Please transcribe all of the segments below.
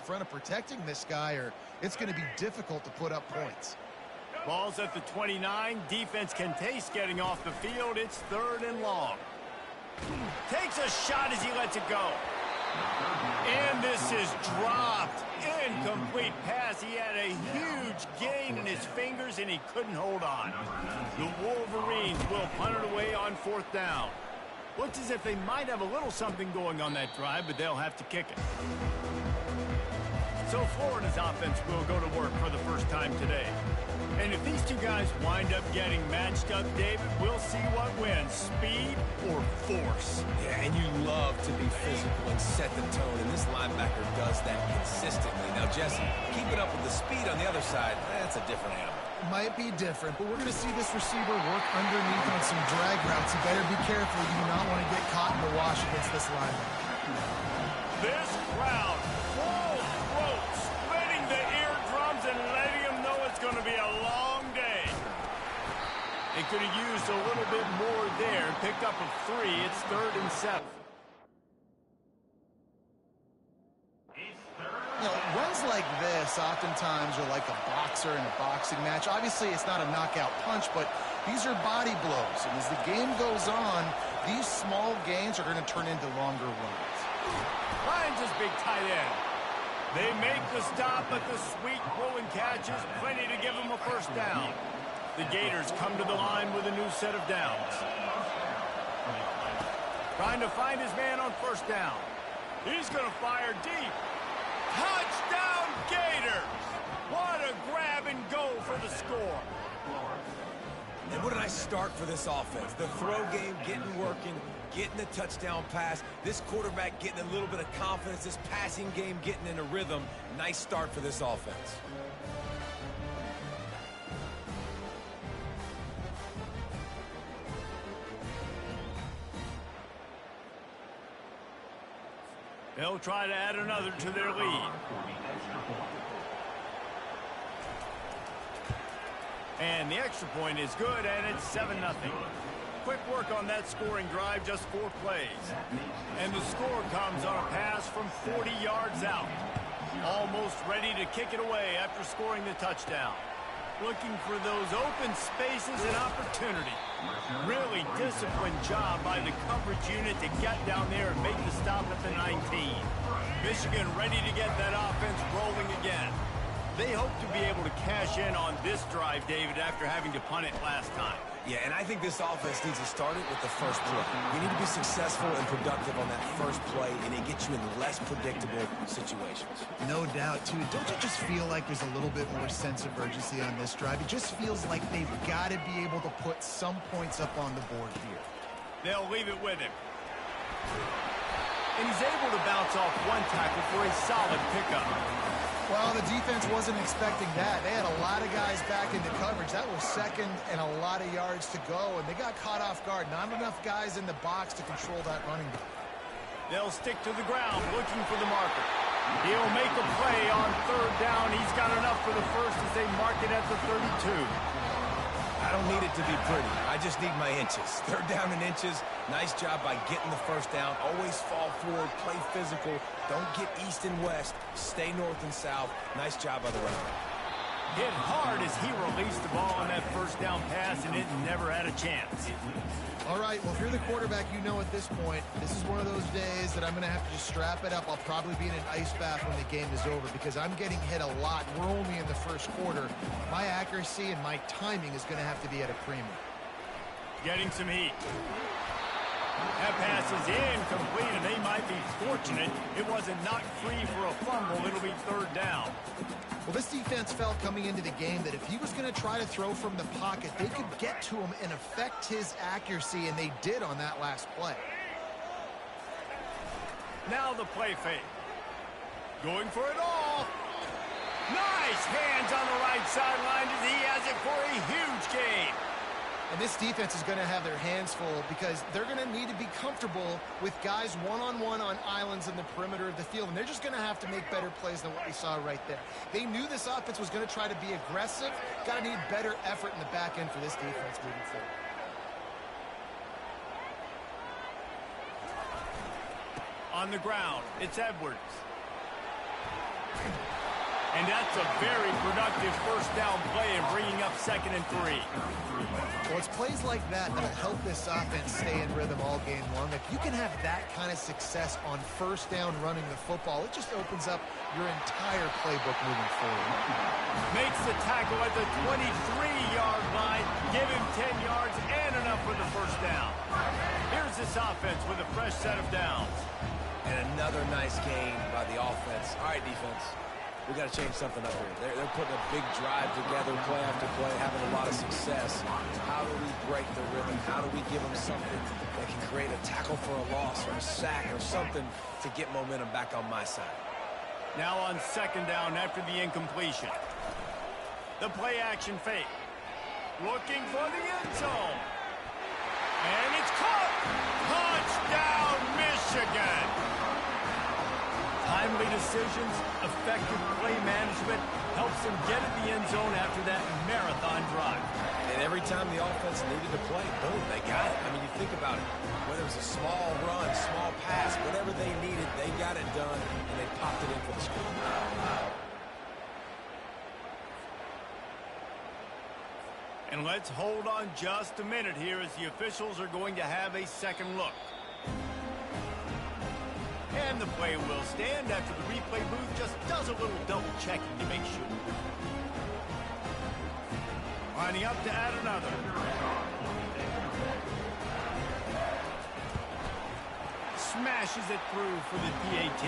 front of protecting this guy, or it's going to be difficult to put up points. Ball's at the 29. Defense can taste getting off the field. It's 3rd and long. Takes a shot as he lets it go. And this is dropped. Incomplete pass. He had a huge gain in his fingers, and he couldn't hold on. The Wolverines will punt it away on 4th down. Looks as if they might have a little something going on that drive, but they'll have to kick it. So Florida's offense will go to work for the first time today. And if these two guys wind up getting matched up, David, we'll see what wins, speed or force. Yeah, and you love to be physical and set the tone, and this linebacker does that consistently. Now, Jesse, keep it up with the speed on the other side. That's a different animal. Might be different, but we're going to see this receiver work underneath on some drag routes. You better be careful. You do not want to get caught in the wash against this linebacker. This crowd, full throat, splitting the eardrums and letting them know it's going to be a long day. They could have used a little bit more there. Picked up a 3. It's 3rd and 7. You know, runs like this oftentimes are like a boxer in a boxing match. Obviously, it's not a knockout punch, but these are body blows. And as the game goes on, these small gains are going to turn into longer runs. Finds his big tight end. They make the stop, but the sweet pulling catch is plenty to give him a 1st down. The Gators come to the line with a new set of downs. Trying to find his man on 1st down. He's going to fire deep. Touchdown, Gators! What a grab and go for the score. And what a nice start for this offense. The throw game getting working, getting the touchdown pass. This quarterback getting a little bit of confidence. This passing game getting in a rhythm. Nice start for this offense. They'll try to add another to their lead. And the extra point is good, and it's 7-0. Quick work on that scoring drive, just 4 plays. And the score comes on a pass from 40 yards out. Almost ready to kick it away after scoring the touchdown. Looking for those open spaces and opportunity. Really disciplined job by the coverage unit to get down there and make the stop at the 19. Michigan ready to get that offense rolling again. They hope to be able to cash in on this drive, David, after having to punt it last time. Yeah, and I think this offense needs to start it with the first play. You need to be successful and productive on that first play, and it gets you in less predictable situations. No doubt, too. Don't you just feel like there's a little bit more sense of urgency on this drive? It just feels like they've got to be able to put some points up on the board here. They'll leave it with him. And he's able to bounce off 1 tackle for a solid pickup. Well, the defense wasn't expecting that. They had a lot of guys back into coverage. That was 2nd and a lot of yards to go, and they got caught off guard. Not enough guys in the box to control that running game. They'll stick to the ground looking for the marker. He'll make a play on 3rd down. He's got enough for the first as they mark it at the 32. I don't need it to be pretty. I just need my inches. 3rd down in inches. Nice job by getting the 1st down. Always fall forward, play physical. Don't get east and west. Stay north and south. Nice job by the running back. Hit hard as he released the ball on that 1st down pass, and it never had a chance. All right, well, if you're the quarterback, you know at this point, this is one of those days that I'm going to have to just strap it up. I'll probably be in an ice bath when the game is over because I'm getting hit a lot. We're only in the 1st quarter. My accuracy and my timing is going to have to be at a premium. Getting some heat. That pass is incomplete, and they might be fortunate it wasn't knocked free for a fumble. It'll be 3rd down. Well, this defense felt coming into the game that if he was going to try to throw from the pocket, they could get to him and affect his accuracy, and they did on that last play. Now the play fake. Going for it all. Nice hands on the right sideline as he has it for a huge gain. And this defense is going to have their hands full because they're going to need to be comfortable with guys one-on-one on islands in the perimeter of the field. And they're just going to have to make better plays than what we saw right there. They knew this offense was going to try to be aggressive. Got to need better effort in the back end for this defense moving forward. On the ground, it's Edwards. And that's a very productive first down play and bringing up 2nd and 3. Well, it's plays like that that'll help this offense stay in rhythm all game long. If you can have that kind of success on first down running the football, it just opens up your entire playbook moving forward. Makes the tackle at the 23-yard line. Give him 10 yards and enough for the first down. Here's this offense with a fresh set of downs. And another nice gain by the offense. All right, defense. We got to change something up here. They're putting a big drive together, play after play, having a lot of success. How do we break the rhythm? How do we give them something that can create a tackle for a loss or a sack or something to get momentum back on my side? Now on 2nd down after the incompletion. The play action fake. Looking for the end zone. And it's caught. Touchdown, Michigan. Timely decisions, effective play management helps them get in the end zone after that marathon drive. And every time the offense needed to play, boom, they got it. I mean, you think about it. Whether it was a small run, small pass, whatever they needed, they got it done, and they popped it in for the score. And let's hold on just a minute here as the officials are going to have a second look. And the play will stand after the replay booth just does a little double checking to make sure. Lining up to add another. Smashes it through for the PAT.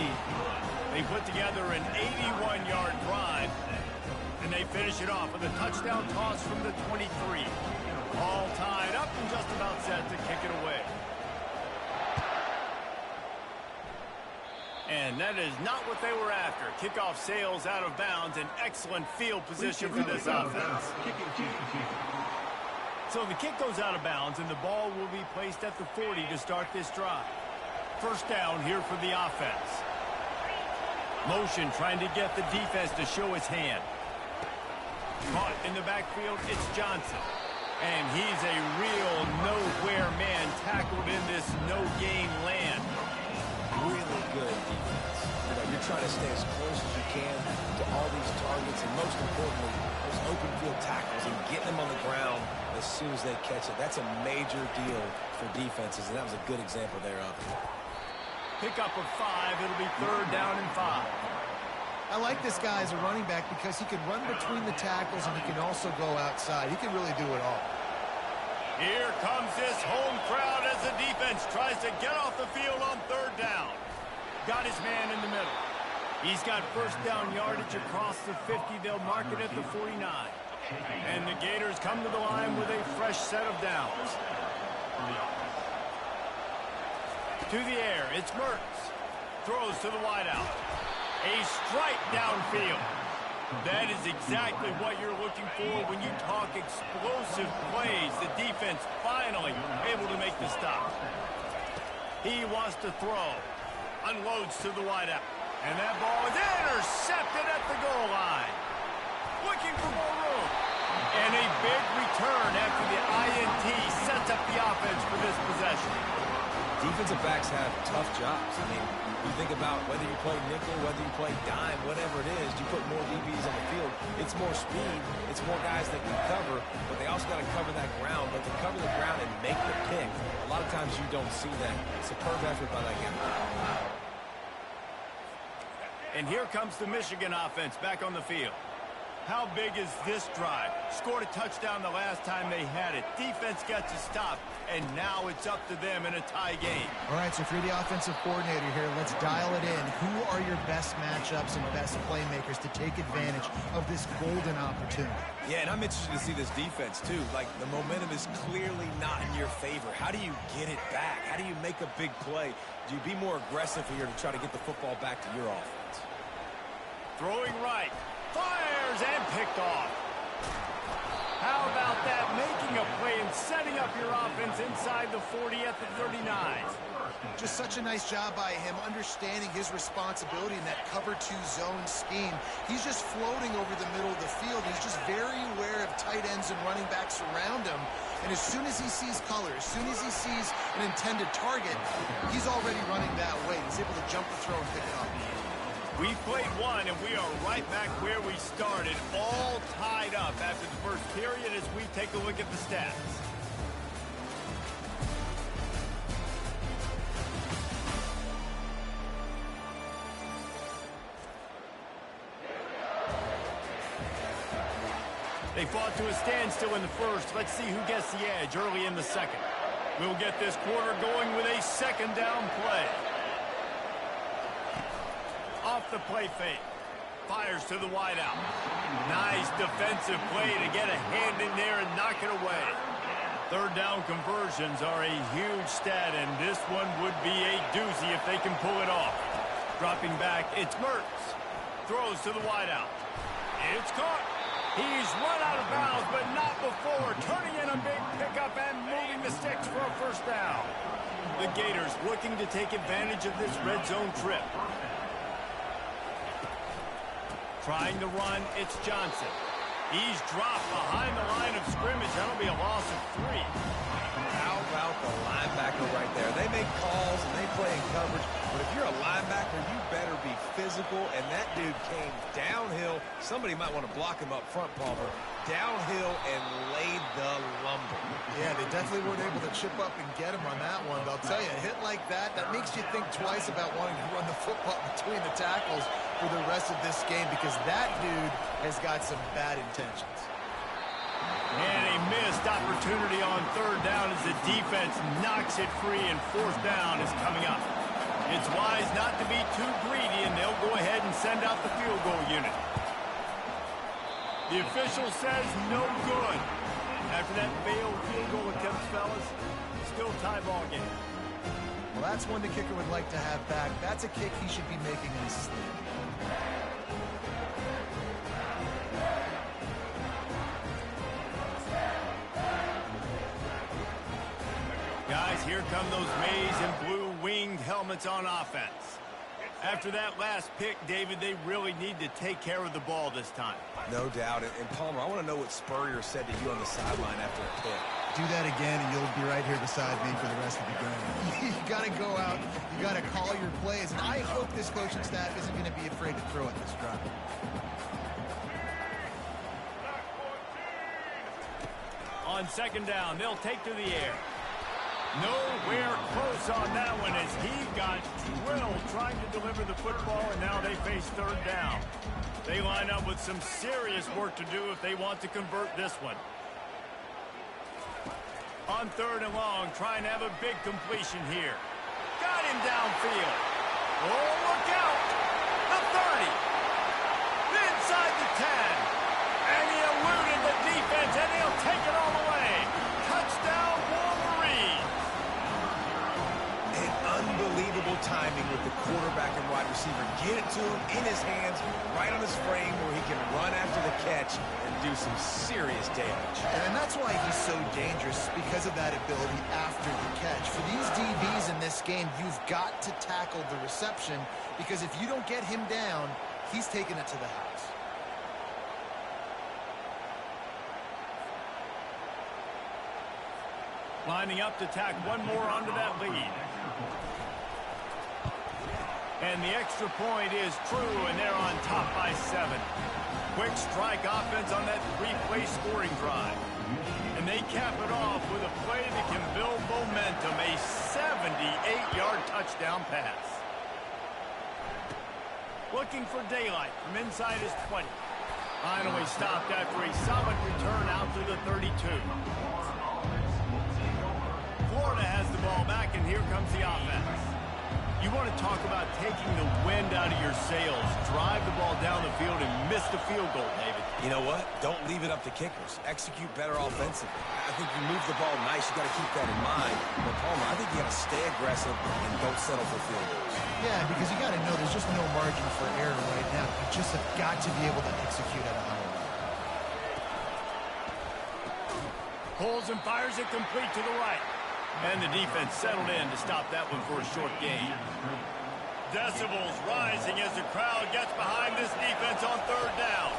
They put together an 81-yard drive. And they finish it off with a touchdown toss from the 23. All tied up and just about set to kick it away. And that is not what they were after. Kickoff sails out of bounds. An excellent field position for this offense. So the kick goes out of bounds, and the ball will be placed at the 40 to start this drive. First down here for the offense. Motion trying to get the defense to show his hand. Caught in the backfield, it's Johnson. And he's a real nowhere man tackled in this no-gain land. Really good defense. You're trying to stay as close as you can to all these targets, and most importantly, those open field tackles and getting them on the ground as soon as they catch it. That's a major deal for defenses, and that was a good example there of it. Pick up of 5. It'll be 3rd down and 5. I like this guy as a running back because he can run between the tackles and he can also go outside. He can really do it all. Here comes this home crowd as the defense tries to get off the field on 3rd down. Got his man in the middle. He's got first down yardage across the 50. They'll mark it at the 49. And the Gators come to the line with a fresh set of downs. To the air, it's Mertz. Throws to the wideout. A strike downfield. That is exactly what you're looking for when you talk explosive plays. The defense finally able to make the stop. He wants to throw. Unloads to the wideout. And that ball is intercepted at the goal line. Looking for more room. And a big return after the INT sets up the offense for this possession. Defensive backs have tough jobs. I mean, you think about whether you play nickel, whether you play dime, whatever it is, you put more DBs on the field. It's more speed. It's more guys that can cover, but they also got to cover that ground. But to cover the ground and make the pick, a lot of times you don't see that. Superb effort by that guy. And here comes the Michigan offense back on the field. How big is this drive? Scored a touchdown the last time they had it. Defense gets a stop, and now it's up to them in a tie game. All right, so if you're the offensive coordinator here, let's dial it in. Who are your best matchups and best playmakers to take advantage of this golden opportunity? Yeah, and I'm interested to see this defense, too. Like, the momentum is clearly not in your favor. How do you get it back? How do you make a big play? Do you be more aggressive here to try to get the football back to your offense? Throwing right. Fires and picked off. How about that? Making a play and setting up your offense inside the 40 at the 39. Just such a nice job by him understanding his responsibility in that cover 2 zone scheme. He's just floating over the middle of the field. He's just very aware of tight ends and running backs around him. And as soon as he sees color, as soon as he sees an intended target, he's already running that way. He's able to jump the throw and pick it up. We've played one, and we are right right back where we started, all tied up after the first period as we take a look at the stats. They fought to a standstill in the first. Let's see who gets the edge early in the second. We'll get this quarter going with a second down play. Off the play fake. Fires to the wideout. Nice defensive play to get a hand in there and knock it away. Third down conversions are a huge stat, and this one would be a doozy if they can pull it off. Dropping back, it's Mertz. Throws to the wideout. It's caught. He's run out of bounds, but not before. Turning in a big pickup and moving the sticks for a first down. The Gators looking to take advantage of this red zone trip. Trying to run, it's Johnson. He's dropped behind the line of scrimmage. That'll be a loss of 3. How about the linebacker right there? They make calls and they play in coverage, but if you're a linebacker, you better be physical, and that dude came downhill. Somebody might want to block him up front, Palmer. Downhill and laid the lumber. Yeah, they definitely weren't able to chip up and get him on that one. But I'll tell you, a hit like that, that makes you think twice about wanting to run the football between the tackles for the rest of this game, because that dude has got some bad intentions. And a missed opportunity on third down as the defense knocks it free, and fourth down is coming up. It's wise not to be too greedy, and they'll go ahead and send out the field goal unit. The official says no good. After that failed field goal attempt, fellas, still tie ball game. Well, that's one the kicker would like to have back. That's a kick he should be making in his sleep. Guys, here come those maize and blue winged helmets on offense. After that last pick, David, they really need to take care of the ball this time. No doubt. And Palmer, I want to know what Spurrier said to you on the sideline after a pick. Do that again, and you'll be right here beside me for the rest of the game. You got to go out. You got to call your plays. And I hope this coaching staff isn't going to be afraid to throw at this drive. On second down, they'll take to the air. Nowhere close on that one as he got drilled trying to deliver the football, and now they face third down. They line up with some serious work to do if they want to convert this one. On third and long, trying to have a big completion here. Got him downfield. Oh, look out! The 30. Inside the 10. And he eluded the defense, and he'll take it all the way. Touchdown, Wolverine. Unbelievable timing with the quarterback and wide receiver. Get it to him in his hands, right on his frame where he can run after the catch and do some serious damage. And that's why he's so dangerous, because of that ability after the catch. For these DBs in this game, you've got to tackle the reception, because if you don't get him down, he's taking it to the house. Lining up to tack one more onto that lead. And the extra point is true, and they're on top by 7. Quick strike offense on that 3-play scoring drive. And they cap it off with a play that can build momentum, a 78-yard touchdown pass. Looking for daylight from inside his 20. Finally stopped after a solid return out to the 32. Florida has the ball back, and here comes the offense. You want to talk about taking the wind out of your sails. Drive the ball down the field and miss the field goal, David. You know what? Don't leave it up to kickers. Execute better offensively. I think you move the ball nice. You got to keep that in mind. But Palmer, I think you got to stay aggressive and don't settle for field goals. Yeah, because you got to know there's just no margin for error right now. You just have got to be able to execute at a high level. Pulls and fires it complete to the right. And the defense settled in to stop that one for a short gain. Decibels rising as the crowd gets behind this defense on third down.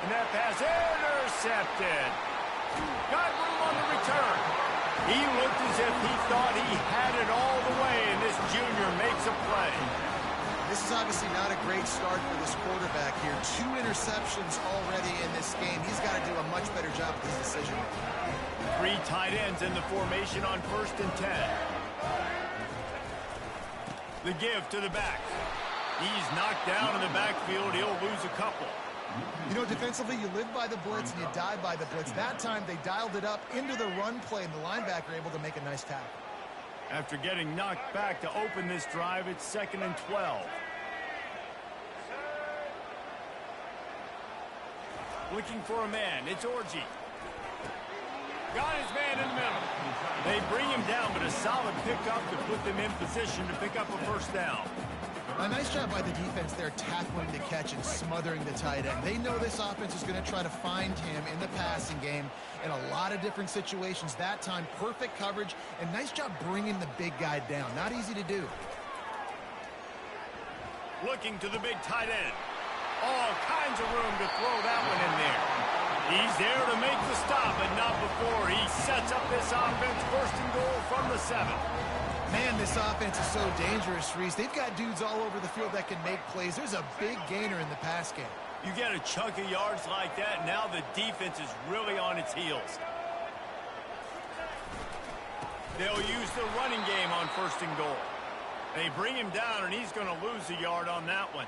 And that pass intercepted. Got room on the return. He looked as if he thought he had it all the way, and this junior makes a play. This is obviously not a great start for this quarterback here. 2 interceptions already in this game. He's got to do a much better job with his decision. 3 tight ends in the formation on 1st and 10. The give to the back. He's knocked down in the backfield. He'll lose a couple. You know, defensively, you live by the blitz and you die by the blitz. That time, they dialed it up into the run play, and the linebacker able to make a nice tackle. After getting knocked back to open this drive, it's 2nd and 12. Looking for a man. It's Orji. Got his man in the middle. They bring him down, but a solid pickup to put them in position to pick up a 1st down. A nice job by the defense there, tackling the catch and smothering the tight end. They know this offense is going to try to find him in the passing game in a lot of different situations. That time, perfect coverage, and nice job bringing the big guy down. Not easy to do. Looking to the big tight end. All kinds of room to throw that one in there. He's there to make the stop, but not before he sets up this offense 1st and goal from the 7. Man, this offense is so dangerous, Reese. They've got dudes all over the field that can make plays. There's a big gainer in the pass game. You get a chunk of yards like that, now the defense is really on its heels. They'll use the running game on 1st and goal. They bring him down, and he's going to lose a yard on that one.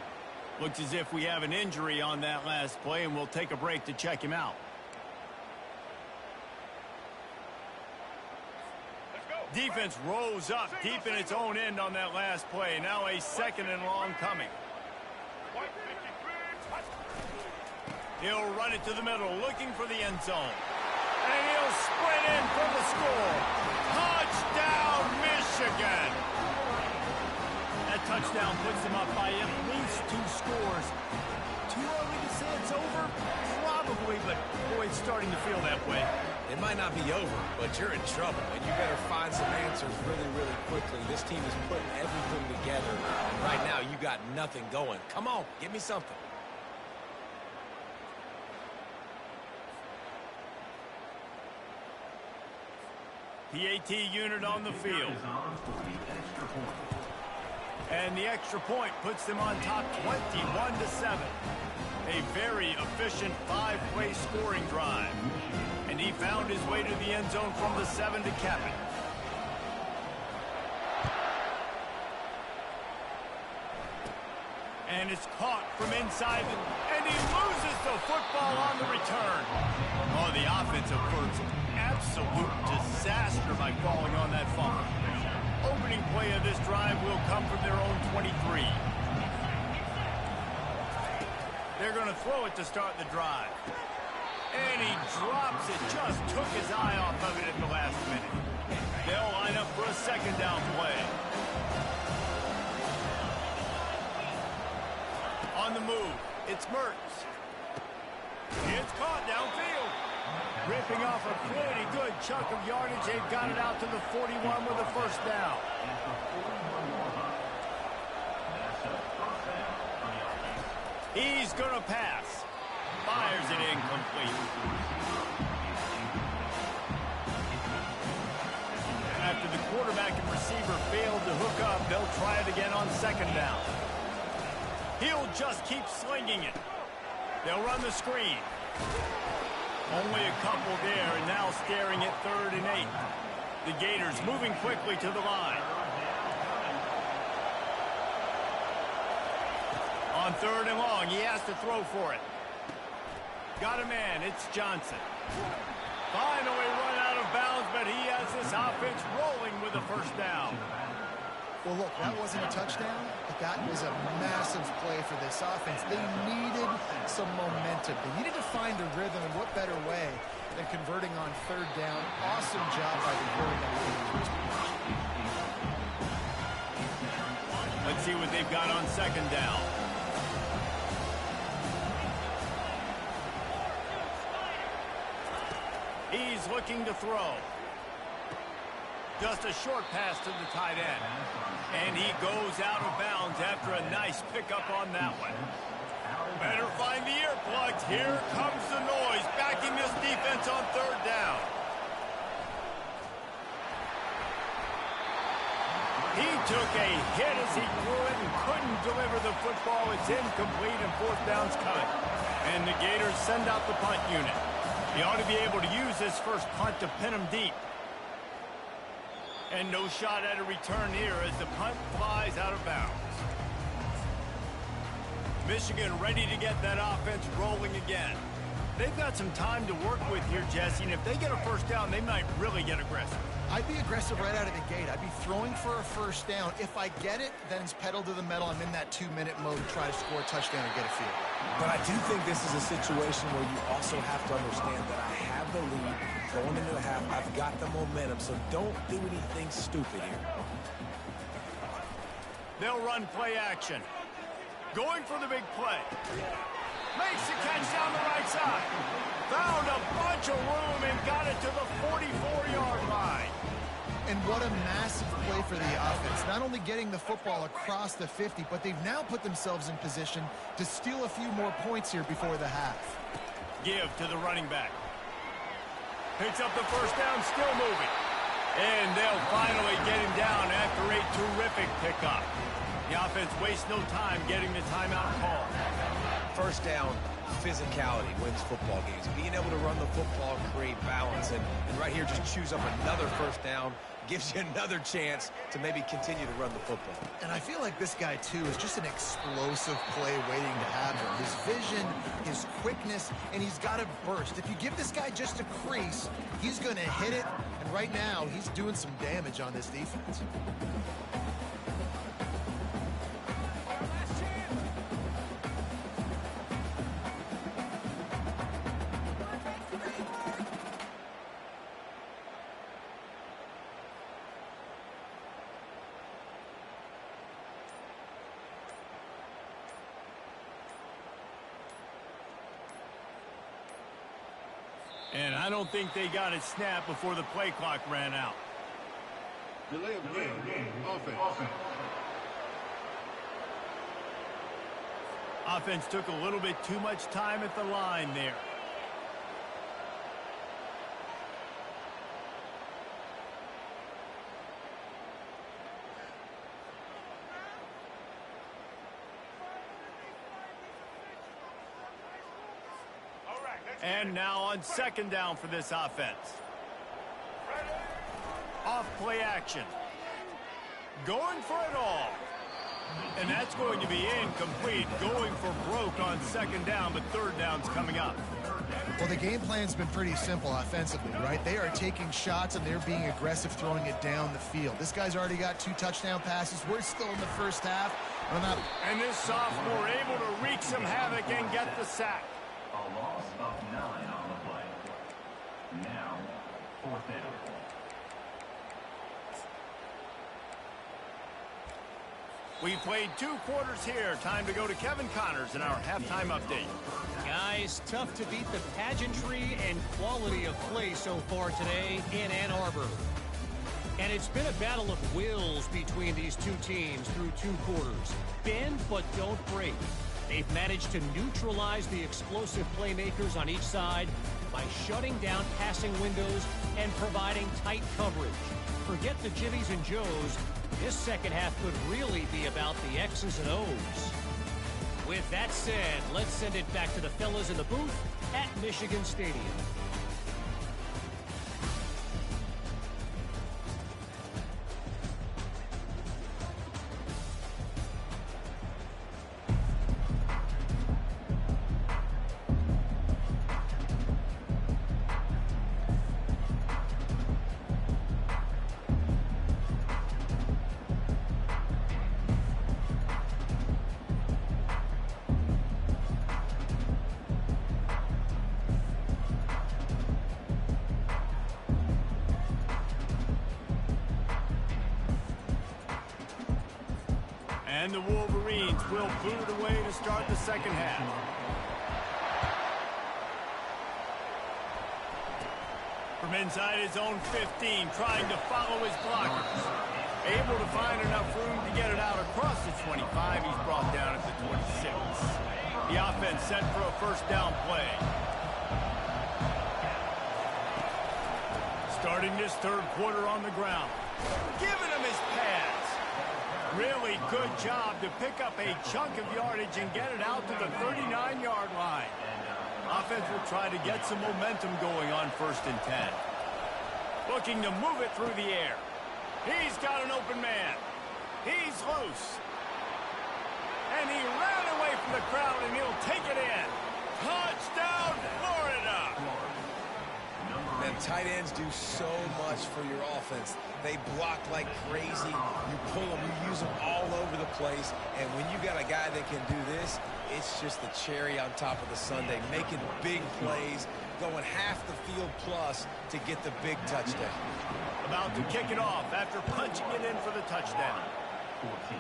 Looks as if we have an injury on that last play, and we'll take a break to check him out. Defense rose up deep in its own end on that last play. Now a 2nd and long coming. He'll run it to the middle, looking for the end zone. And he'll sprint in for the score. Touchdown, Michigan! That touchdown puts them up by at least 2 scores. Too early to say it's over? Probably, but boy, it's starting to feel that way. It might not be over, but you're in trouble, and you better find some answers really, really quickly. This team is putting everything together, and right now you got nothing going. Come on, give me something. PAT unit on the field. And the extra point puts them on top 21-7. A very efficient 5-play scoring drive. And he found his way to the end zone from the 7 to cap it. And it's caught from inside, and he loses the football on the return. Oh, the offensive was absolute disaster by falling on that fumble. Opening play of this drive will come from their own 23. They're going to throw it to start the drive. And he drops it, just took his eye off of it in the last minute. They'll line up for a 2nd down play. On the move, it's Mertz. It's caught downfield. Ripping off a pretty good chunk of yardage. They've got it out to the 41 with a 1st down. He's going to pass. Fires it incomplete. After the quarterback and receiver failed to hook up, they'll try it again on 2nd down. He'll just keep slinging it. They'll run the screen. Only a couple there, and now staring at 3rd and 8. The Gators moving quickly to the line. On 3rd and long, he has to throw for it. Got a man, it's Johnson. Finally run out of bounds, but he has this offense rolling with a 1st down. Well, look, that wasn't a touchdown, but that was a massive play for this offense. They needed some momentum. They needed to find a rhythm, and what better way than converting on 3rd down. Awesome job by the quarterback. Let's see what they've got on 2nd down. He's looking to throw. Just a short pass to the tight end. And he goes out of bounds after a nice pickup on that one. Better find the earplugs. Here comes the noise, backing this defense on 3rd down. He took a hit as he threw it and couldn't deliver the football. It's incomplete and fourth down's coming. And the Gators send out the punt unit. He ought to be able to use this first punt to pin him deep. And no shot at a return here as the punt flies out of bounds. Michigan ready to get that offense rolling again. They've got some time to work with here, Jesse, and if they get a first down, they might really get aggressive. I'd be aggressive right out of the gate. I'd be throwing for a first down. If I get it, then it's pedal to the metal. I'm in that 2-minute mode to try to score a touchdown or get a field. But I do think this is a situation where you also have to understand that I have the lead going into the half. I've got the momentum, so don't do anything stupid here. They'll run play action. Going for the big play. Makes the catch down the right side. Found a bunch of room and got it to the 44-yard line. And what a massive play for the offense. Not only getting the football across the 50, but they've now put themselves in position to steal a few more points here before the half. Give to the running back. Picks up the first down, still moving. And they'll finally get him down after a terrific pickup. The offense wastes no time getting the timeout call. First down, physicality wins football games. Being able to run the football, create balance, and right here just choose up another first down, gives you another chance to maybe continue to run the football. And I feel like this guy, too, is just an explosive play waiting to happen. His vision, his quickness, and he's got to burst. If you give this guy just a crease, he's going to hit it, and right now he's doing some damage on this defense. And I don't think they got it snapped before the play clock ran out. Delay of game. Offense. Offense took a little bit too much time at the line there. And now on second down for this offense. Off play action. Going for it all. And that's going to be incomplete. Going for broke on second down, but third down's coming up. Well, the game plan's been pretty simple offensively, right? They are taking shots and they're being aggressive, throwing it down the field. This guy's already got 2 touchdown passes. We're still in the first half. And this sophomore able to wreak some havoc and get the sack. A loss of 9 on the play. Now, fourth down. We played 2 quarters here. Time to go to Kevin Connors in our halftime update. Guys, tough to beat the pageantry and quality of play so far today in Ann Arbor. And it's been a battle of wills between these two teams through 2 quarters. Bend but don't break. They've managed to neutralize the explosive playmakers on each side by shutting down passing windows and providing tight coverage. Forget the Jimmies and Joes. This second half could really be about the X's and O's. With that said, let's send it back to the fellas in the booth at Michigan Stadium. And the Wolverines will boot it away to start the second half. From inside his own 15, trying to follow his blockers. Able to find enough room to get it out across the 25. He's brought down at the 26. The offense set for a first down play. Starting this third quarter on the ground. Giving him his pads. Really good job to pick up a chunk of yardage and get it out to the 39-yard line. Offense will try to get some momentum going on 1st and 10. Looking to move it through the air. He's got an open man. He's loose. And he ran away from the crowd, and he'll take it in. Touchdown, Florida! Man, tight ends do so much for your offense. They block like crazy. You pull them, you use them all over the place. And when you got a guy that can do this, it's just the cherry on top of the sundae, making big plays, going half the field plus to get the big touchdown. About to kick it off after punching it in for the touchdown. 14.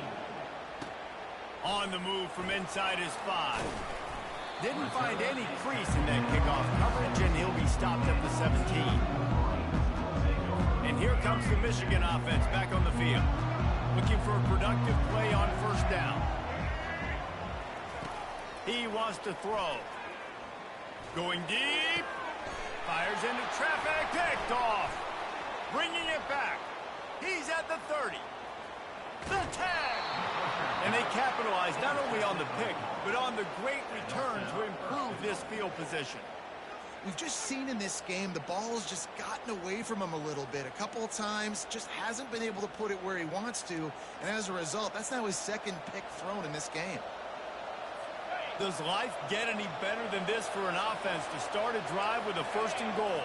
On the move from inside his 5. Didn't find any crease in that kickoff coverage, and he'll be stopped at the 17. And here comes the Michigan offense back on the field. Looking for a productive play on 1st down. He wants to throw. Going deep. Fires into traffic. Picked off. Bringing it back. He's at the 30. The tag! And they capitalize not only on the pick, but on the great return to improve this field position. We've just seen in this game the ball has just gotten away from him a little bit. A couple of times, just hasn't been able to put it where he wants to. And as a result, that's now his 2nd pick thrown in this game. Does life get any better than this for an offense to start a drive with a 1st and goal?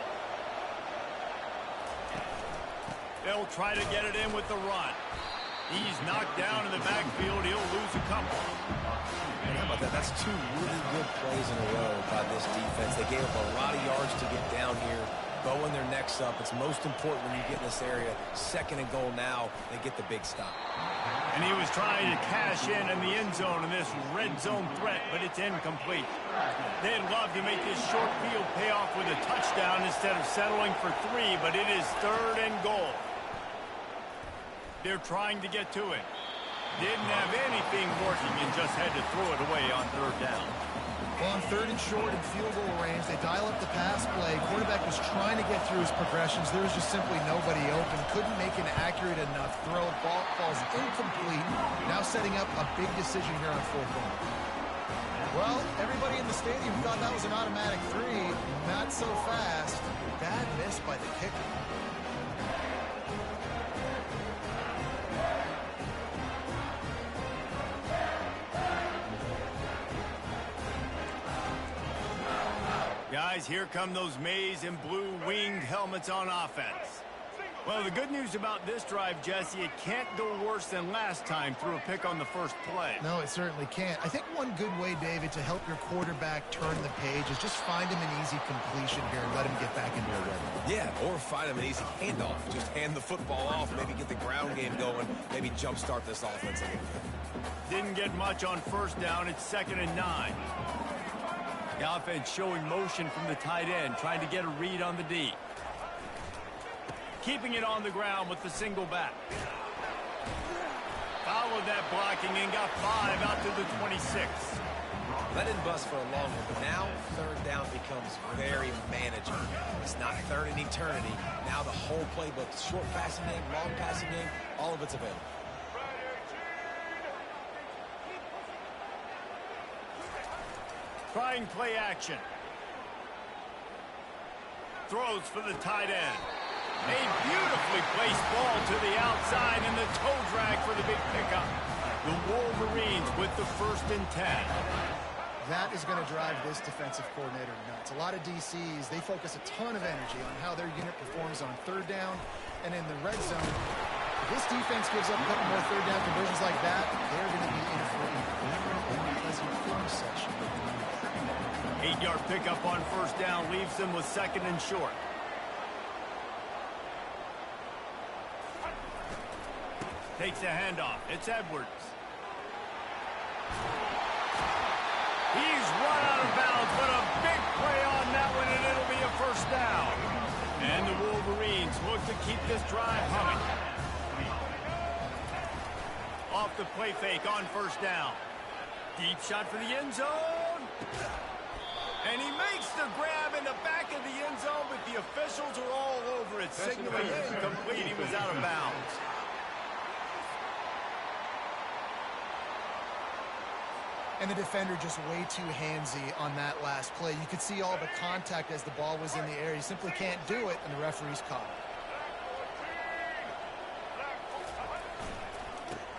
They'll try to get it in with the run. He's knocked down in the backfield. He'll lose a couple. Man, how about that? That's 2 really good plays in a row by this defense. They gave up a lot of yards to get down here, bowing their necks up. It's most important when you get in this area. 2nd and goal now. They get the big stop. And he was trying to cash in the end zone in this red zone threat, but it's incomplete. They'd love to make this short field pay off with a touchdown instead of settling for 3, but it is 3rd and goal. They're trying to get to it. Didn't have anything working and just had to throw it away on 3rd down. Well, on 3rd and short and field goal range, they dial up the pass play. Quarterback was trying to get through his progressions. There was just simply nobody open. Couldn't make an accurate enough throw. Ball falls incomplete. Now setting up a big decision here on 4th down. Well, everybody in the stadium thought that was an automatic 3. Not so fast. Bad miss by the kicker. Guys, here come those maize and blue winged helmets on offense. Well, the good news about this drive, Jesse, it can't go worse than last time through a pick on the 1st play. No, it certainly can't. I think one good way, David, to help your quarterback turn the page is just find him an easy completion here and let him get back into a rhythm. Yeah, or find him an easy handoff. Just hand the football off, maybe get the ground game going, maybe jumpstart this offense again. Didn't get much on 1st down. It's 2nd and 9. The offense showing motion from the tight end, trying to get a read on the D. Keeping it on the ground with the single back. Followed that blocking and got 5 out to the 26. That didn't bust for a long one, but now 3rd down becomes very manageable. It's not 3rd and eternity. Now the whole playbook, short passing game, long passing game, all of it's available. Trying play action. Throws for the tight end. A beautifully placed ball to the outside and the toe drag for the big pickup. The Wolverines with the 1st and 10. That is going to drive this defensive coordinator nuts. A lot of DCs, they focus a ton of energy on how their unit performs on 3rd down and in the red zone. If this defense gives up a couple more 3rd down conversions like that, they're going to be in for a very unpleasant film session. 8-yard pickup on 1st down leaves them with 2nd and short. Takes a handoff. It's Edwards. He's run out of bounds, but a big play on that one, and it'll be a 1st down. And the Wolverines look to keep this drive humming. Off the play fake on 1st down. Deep shot for the end zone. And he makes the grab in the back of the end zone, but the officials are all over it, signaling incomplete. He was out of bounds. And the defender just way too handsy on that last play. You could see all the contact as the ball was in the air. He simply can't do it, and the referee's caught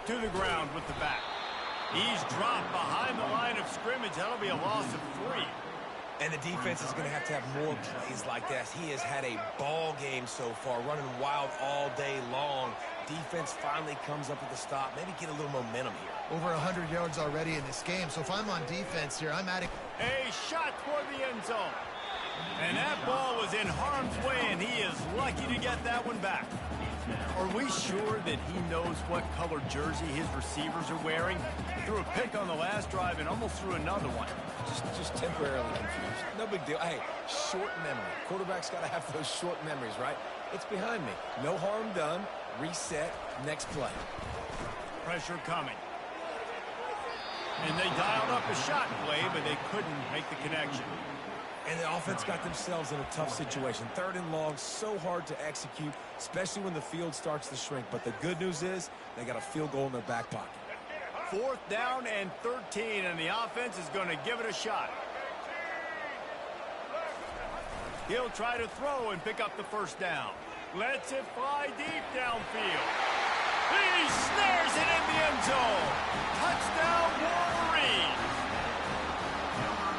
it. To the ground with the back. He's dropped behind the line of scrimmage. That'll be a loss of 3. And the defense is going to have more plays like that. He has had a ball game so far, running wild all day long. Defense finally comes up with a stop. Maybe get a little momentum here. Over 100 yards already in this game. So if I'm on defense here, I'm adding... A shot toward the end zone. And that ball was in harm's way, and he is lucky to get that one back. Are we sure that he knows what color jersey his receivers are wearing? He threw a pick on the last drive and almost threw another one. Just temporarily confused. No big deal. Hey, short memory. Quarterback's got to have those short memories, right? It's behind me. No harm done. Reset. Next play. Pressure coming. And they dialed up a shot play, but they couldn't make the connection. And the offense got themselves in a tough situation. 3rd and long, so hard to execute, especially when the field starts to shrink. But the good news is they got a field goal in their back pocket. 4th down and 13, and the offense is going to give it a shot. He'll try to throw and pick up the first down. Lets it fly deep downfield. He snares it in the end zone. Touchdown, Wolverines.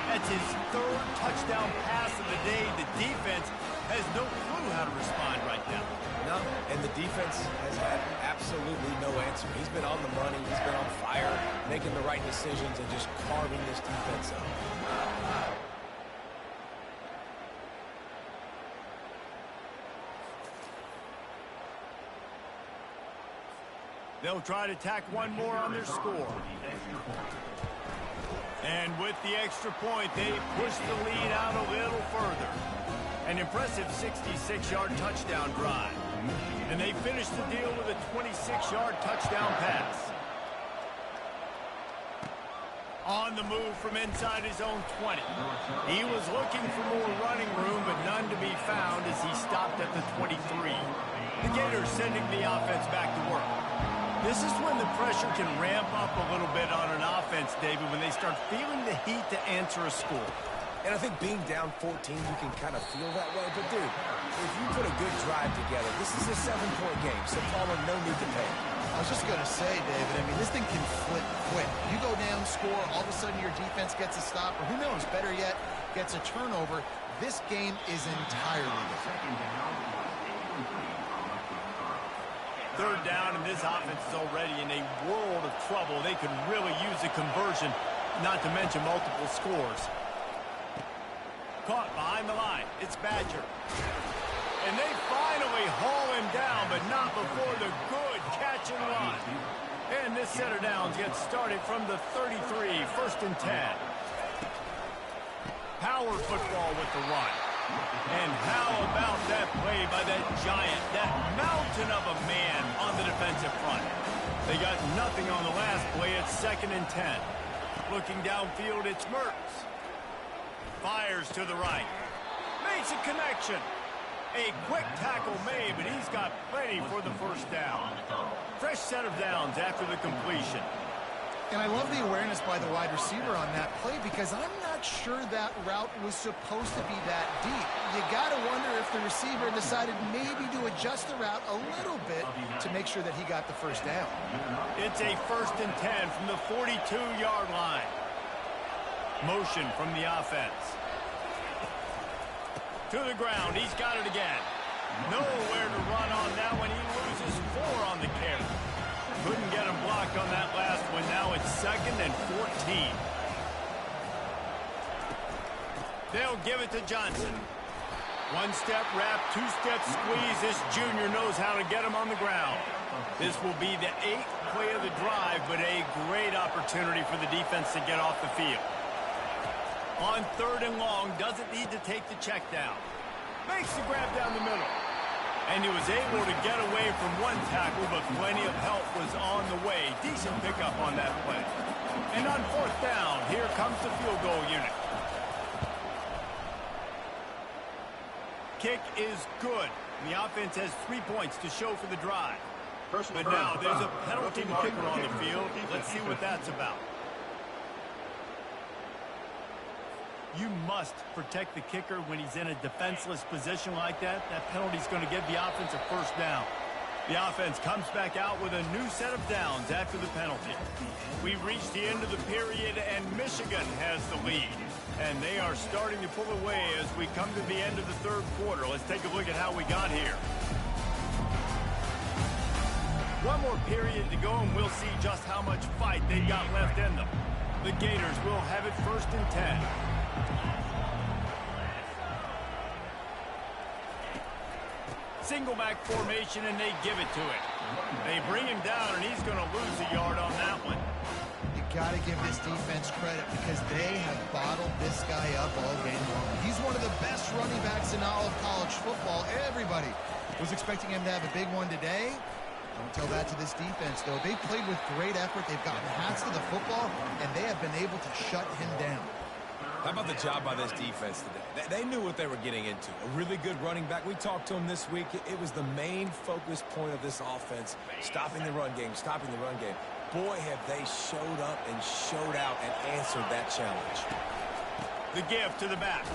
That's his 3rd touchdown pass of the day. The defense has no clue how to respond right now. No, and the defense has had absolutely no answer. He's been on the money. He's been on fire, making the right decisions and just carving this defense up. They'll try to tack one more on their score. And with the extra point, they push the lead out a little further. An impressive 66-yard touchdown drive. And they finish the deal with a 26-yard touchdown pass. On the move from inside his own 20. He was looking for more running room, but none to be found as he stopped at the 23. The Gators sending the offense back to work. This is when the pressure can ramp up a little bit on an offense, David, when they start feeling the heat to answer a score. And I think being down 14, you can kind of feel that way. But, dude, if you put a good drive together, this is a 7-point game, so Palmer, no need to pay. I was just going to say, David, I mean, this thing can flip quick. You go down, score, all of a sudden your defense gets a stop, or who knows, better yet, gets a turnover. This game is entirely different. 3rd down, and this offense is already in a world of trouble. They could really use a conversion, not to mention multiple scores. Caught behind the line. It's Badger. And they finally haul him down, but not before the good catch and run. And this set of downs gets started from the 33, 1st and 10. Power football with the run. And how about that play by that giant, that mountain of a man on the defensive front? They got nothing on the last play. It's 2nd and 10. Looking downfield, it's Mertz. Fires to the right. Makes a connection. A quick tackle made, but he's got plenty for the first down. Fresh set of downs after the completion. And I love the awareness by the wide receiver on that play because I'm not sure that route was supposed to be that deep. You got to wonder if the receiver decided maybe to adjust the route a little bit to make sure that he got the first down. It's a 1st and 10 from the 42-yard line. Motion from the offense. To the ground. He's got it again. Nowhere to run on that one. He loses 4 on the carry. Couldn't get him blocked on that last one. Now it's 2nd and 14. They'll give it to Johnson. 1-step wrap, 2-step squeeze. This junior knows how to get him on the ground. This will be the 8th play of the drive, but a great opportunity for the defense to get off the field. On 3rd and long, doesn't need to take the check down. Makes the grab down the middle. And he was able to get away from one tackle, but plenty of help was on the way. Decent pickup on that play. And on 4th down, here comes the field goal unit. Kick is good. The offense has 3 points to show for the drive. But now there's a penalty marker on the field. Let's see what that's about. You must protect the kicker when he's in a defenseless position like that. That penalty's going to give the offense a first down. The offense comes back out with a new set of downs after the penalty. We've reached the end of the period, and Michigan has the lead. And they are starting to pull away as we come to the end of the third quarter. Let's take a look at how we got here. One more period to go, and we'll see just how much fight they've got left in them. The Gators will have it 1st and 10. Single back formation, and they give it to him. They bring him down, and he's going to lose a yard on that one. You got to give this defense credit because they have bottled this guy up all game long. He's one of the best running backs in all of college football. Everybody was expecting him to have a big one today. Don't tell that to this defense, though. They played with great effort. They've gotten hats to the football, and they have been able to shut him down. How about the job by this defense today? They knew what they were getting into. A really good running back. We talked to him this week. It was the main focus point of this offense, stopping the run game, stopping the run game. Boy, have they showed up and showed out and answered that challenge. The give to the back.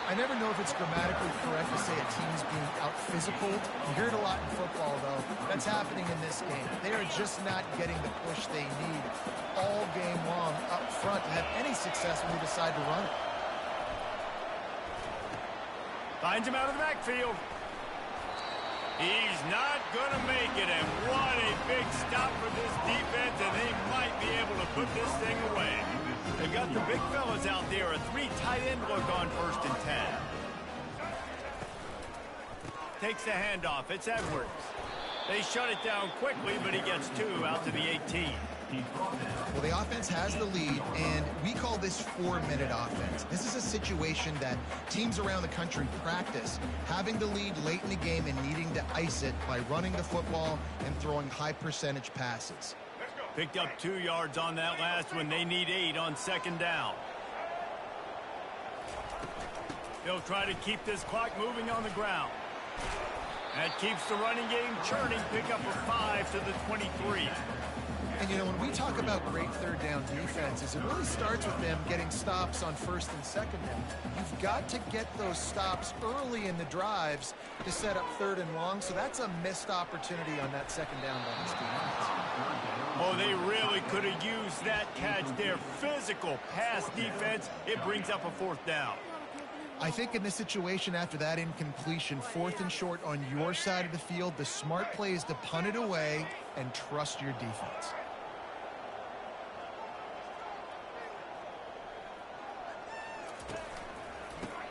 I never know if it's grammatically correct to say a team's being out-physical. You hear it a lot in football, though. That's happening in this game. They are just not getting the push they need all game long up front to have any success when they decide to run it. Finds him out of the backfield. He's not going to make it, and what a big stop for this defense, and they might be able to put this thing away. They've got the big fellas out there, a 3 tight end look on 1st and 10. Takes the handoff, it's Edwards. They shut it down quickly, but he gets 2 out to the 18. Well, the offense has the lead, and we call this 4-minute offense. This is a situation that teams around the country practice, having the lead late in the game and needing to ice it by running the football and throwing high-percentage passes. Picked up 2 yards on that last one. They need 8 on 2nd down. They'll try to keep this clock moving on the ground. That keeps the running game churning. Pick up a 5 to the 23. And, you know, when we talk about great third down defenses, it really starts with them getting stops on 1st and 2nd down. You've got to get those stops early in the drives to set up 3rd and long, so that's a missed opportunity on that 2nd down by this defense. Oh, they really could have used that catch there. Physical pass defense. It brings up a 4th down. I think in this situation after that incompletion, 4th and short on your side of the field, the smart play is to punt it away and trust your defense.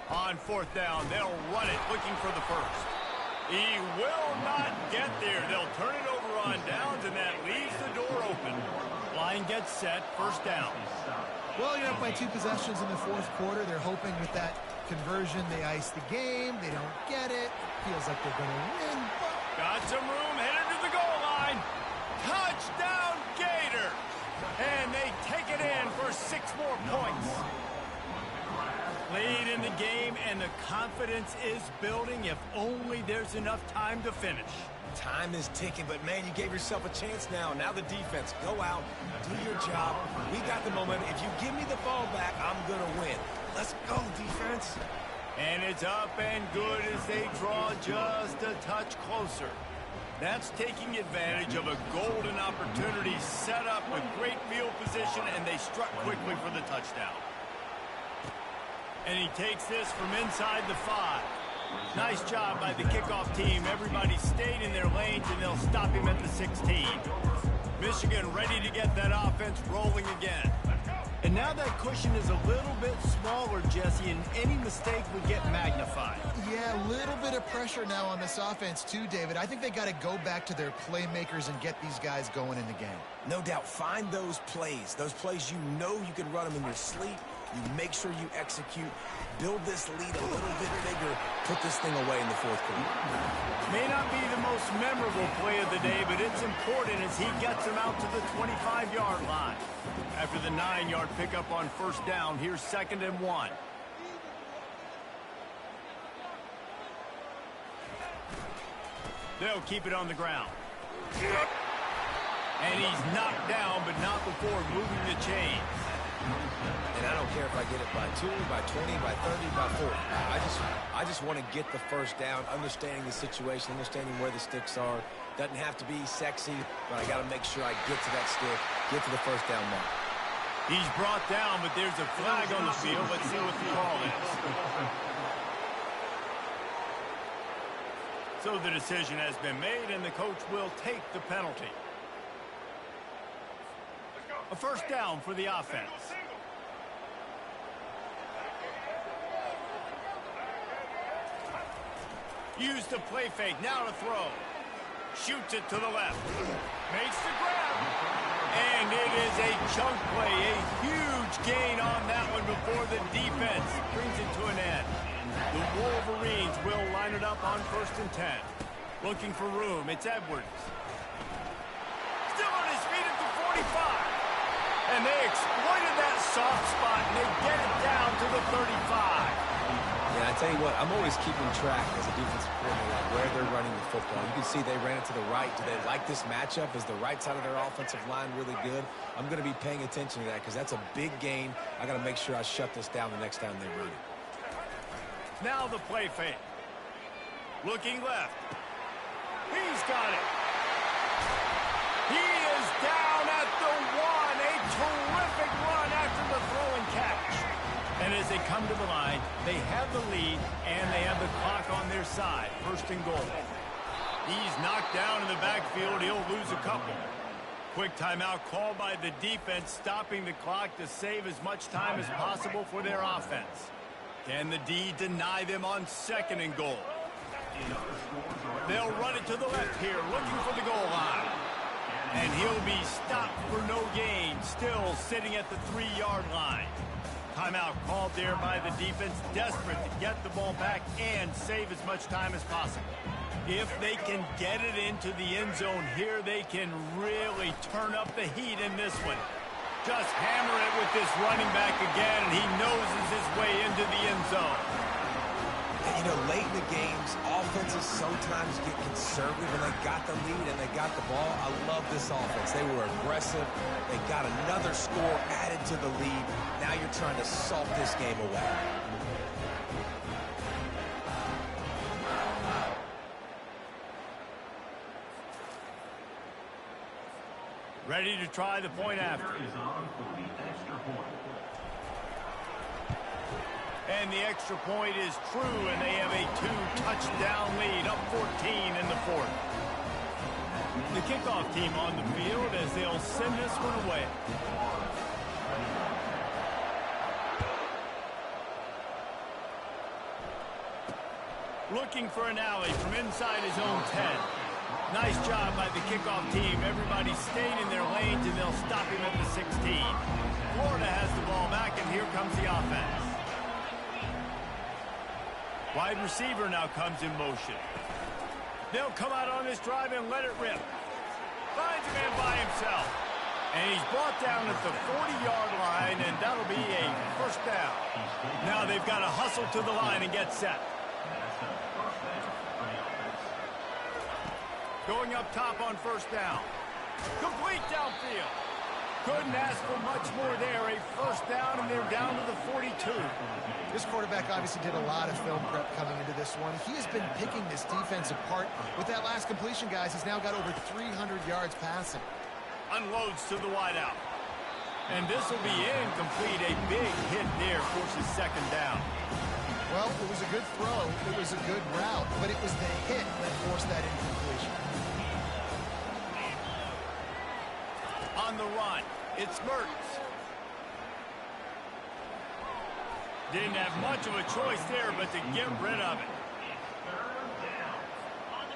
On 4th down, they'll run it looking for the 1st. He will not get there. They'll turn it over on downs, and that leaves the door open. Line gets set, 1st down. Well, you're up by 2 possessions in the 4th quarter. They're hoping with that conversion they ice the game. They don't get it. Feels like they're going to win. Got some room, headed to the goal line. Touchdown, Gator! And they take it in for 6 more points. Late in the game, and the confidence is building if only there's enough time to finish. Time is ticking, but, man, you gave yourself a chance now. Now the defense, go out, do your job. We got the momentum. If you give me the ball back, I'm going to win. Let's go, defense. And it's up and good as they draw just a touch closer. That's taking advantage of a golden opportunity set up with great field position, and they struck quickly for the touchdown. And he takes this from inside the 5. Nice job by the kickoff team. Everybody stayed in their lanes, and they'll stop him at the 16. Michigan ready to get that offense rolling again. And now that cushion is a little bit smaller, Jesse, and any mistake would get magnified. Yeah, a little bit of pressure now on this offense too, David. I think they got to go back to their playmakers and get these guys going in the game. No doubt. Find those plays you know you can run them in your sleep. You make sure you execute. Build this lead a little bit bigger. Put this thing away in the 4th quarter. May not be the most memorable play of the day, but it's important as he gets him out to the 25-yard line. After the 9-yard pickup on 1st down, here's 2nd and 1. They'll keep it on the ground. And he's knocked down, but not before moving the chains. And I don't care if I I get it by 2, by 20, by 30, by 40. I just want to get the first down, understanding the situation, understanding where the sticks are. Doesn't have to be sexy, but I got to make sure I get to that stick, get to the first down mark. He's brought down, but there's a flag on the field. Let's see what the call is. So the decision has been made, and the coach will take the penalty. A first down for the offense. Use the play fake. Now to throw. Shoots it to the left. Makes the grab. And it is a chunk play. A huge gain on that one before the defense brings it to an end. The Wolverines will line it up on 1st and 10. Looking for room. It's Edwards. Still on his feet at the 45. And they exploited that soft spot, and they get it down to the 35. Yeah, I tell you what, I'm always keeping track as a defensive coordinator of where they're running the football. You can see they ran it to the right. Do they like this matchup? Is the right side of their offensive line really good? I'm going to be paying attention to that because that's a big gain. I got to make sure I shut this down the next time they run it. Now the play fake. Looking left. He's got it. He is down at the 1. A terrific run after the throw and catch. And as they come to the line, they have the lead and they have the clock on their side. 1st and goal. He's knocked down in the backfield. He'll lose a couple. Quick timeout called by the defense, stopping the clock to save as much time as possible for their offense. Can the D deny them on 2nd and goal? They'll run it to the left here, looking for the goal line. And he'll be stopped for no gain, still sitting at the 3-yard line. Timeout called there by the defense, desperate to get the ball back and save as much time as possible. If they can get it into the end zone here, they can really turn up the heat in this one. Just hammer it with this running back again, and he noses his way into the end zone. You know, late in the games, offenses sometimes get conservative, and they got the lead and they got the ball. I love this offense. They were aggressive. They got another score added to the lead. Now you're trying to salt this game away. Ready to try the point after. And the extra point is true, and they have a 2-touchdown lead, up 14 in the 4th. The kickoff team on the field as they'll send this one away. Looking for an alley from inside his own 10. Nice job by the kickoff team. Everybody stayed in their lanes, and they'll stop him at the 16. Florida has the ball back, and here comes the offense. Wide receiver now comes in motion. They'll come out on this drive and let it rip. Finds a man by himself. And he's brought down at the 40-yard line, and that'll be a 1st down. Now they've got to hustle to the line and get set. Going up top on 1st down. Complete downfield. Couldn't ask for much more there. A 1st down, and they're down to the 42. This quarterback obviously did a lot of film prep coming into this one. He has been picking this defense apart. With that last completion, guys, he's now got over 300 yards passing. Unloads to the wideout. And this will be incomplete. A big hit there forces 2nd down. Well, it was a good throw. It was a good route, but it was the hit that forced that incompletion. On the run, it's Mertz. Didn't have much of a choice there, but to get rid of it.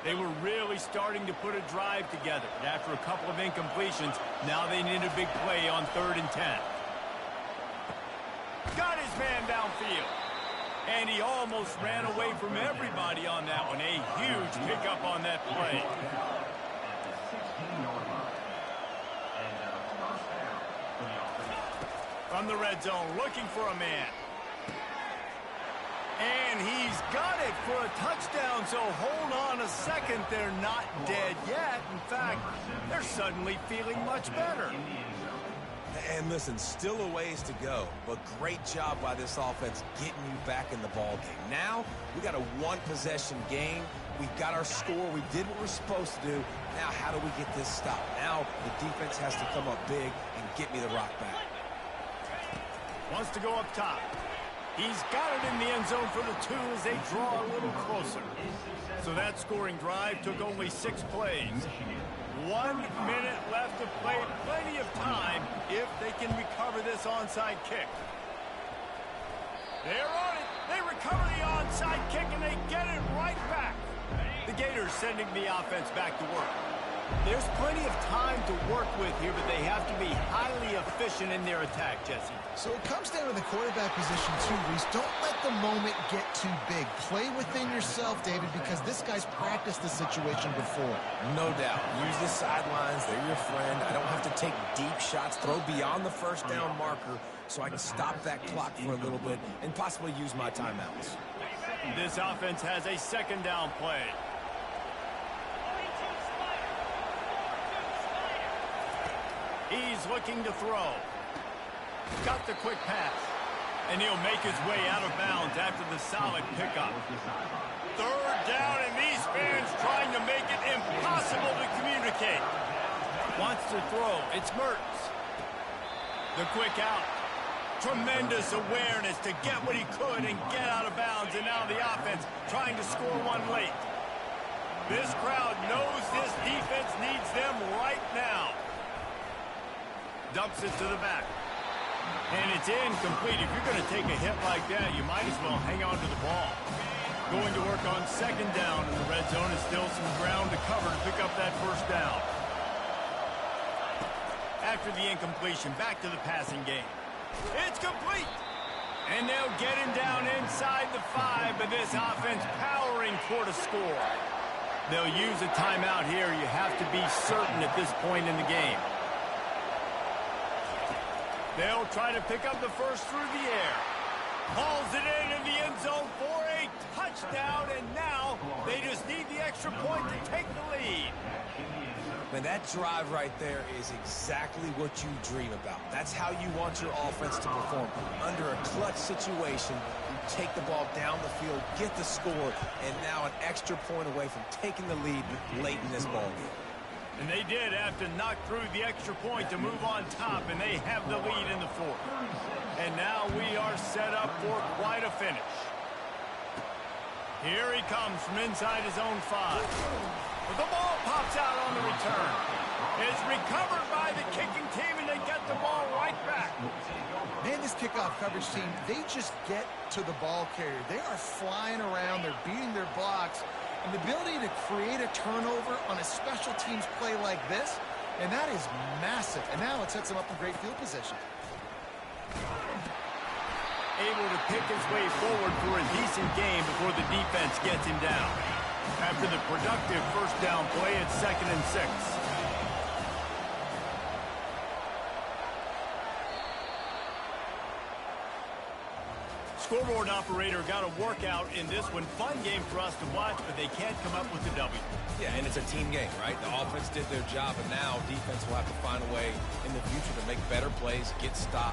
They were really starting to put a drive together. After a couple of incompletions, now they need a big play on 3rd and 10. Got his man downfield. And he almost ran away from everybody on that one. A huge pickup on that play. From the red zone, looking for a man. And he's got it for a touchdown, so hold on a second. They're not dead yet. In fact, they're suddenly feeling much better. And listen, still a ways to go, but great job by this offense getting you back in the ball game. Now, we got a one-possession game. We got our score. We did what we're supposed to do. Now, how do we get this stopped? Now, the defense has to come up big and get me the rock back. Wants to go up top. He's got it in the end zone for the 2 as they draw a little closer. So that scoring drive took only 6 plays. 1 minute left to play. Plenty of time if they can recover this onside kick. They're on it. They recover the onside kick, and they get it right back. The Gators sending the offense back to work. There's plenty of time to work with here, but they have to be highly efficient in their attack, Jesse. So it comes down to the quarterback position, too, Reese. Don't let the moment get too big. Play within yourself, David, because this guy's practiced the situation before. No doubt. Use the sidelines. They're your friend. I don't have to take deep shots, throw beyond the first down marker so I can stop that clock for a little bit and possibly use my timeouts. This offense has a second down play. He's looking to throw. Got the quick pass. And he'll make his way out of bounds after the solid pickup. Third down, and these fans trying to make it impossible to communicate. Wants to throw. It's Mertz. The quick out. Tremendous awareness to get what he could and get out of bounds. And now the offense trying to score one late. This crowd knows this defense needs them right now. Dumps it to the back. And it's incomplete. If you're going to take a hit like that, you might as well hang on to the ball. Going to work on second down in the red zone. Is still some ground to cover to pick up that first down. After the incompletion, back to the passing game. It's complete. And they'll get him down inside the 5, but this offense powering toward a score. They'll use a timeout here. You have to be certain at this point in the game. They'll try to pick up the first through the air. Hauls it in the end zone for a touchdown, and now they just need the extra point to take the lead. Man, that drive right there is exactly what you dream about. That's how you want your offense to perform. Under a clutch situation, you take the ball down the field, get the score, and now an extra point away from taking the lead late in this ball game. And they did have to knock through the extra point to move on top, and they have the lead in the 4th. And now we are set up for quite a finish. Here he comes from inside his own 5. But the ball pops out on the return. It's recovered by the kicking team, and they get the ball right back. Man, this kickoff coverage team, they just get to the ball carrier. They are flying around. They're beating their blocks. And the ability to create a turnover on a special teams play like this, and that is massive. And now it sets them up in great field position. Able to pick his way forward for a decent game before the defense gets him down. After the productive first down play, it's 2nd and 6. Scoreboard operator got a workout in this one. Fun game for us to watch, but they can't come up with a W. Yeah, and it's a team game, right? The offense did their job, and now defense will have to find a way in the future to make better plays, get stops.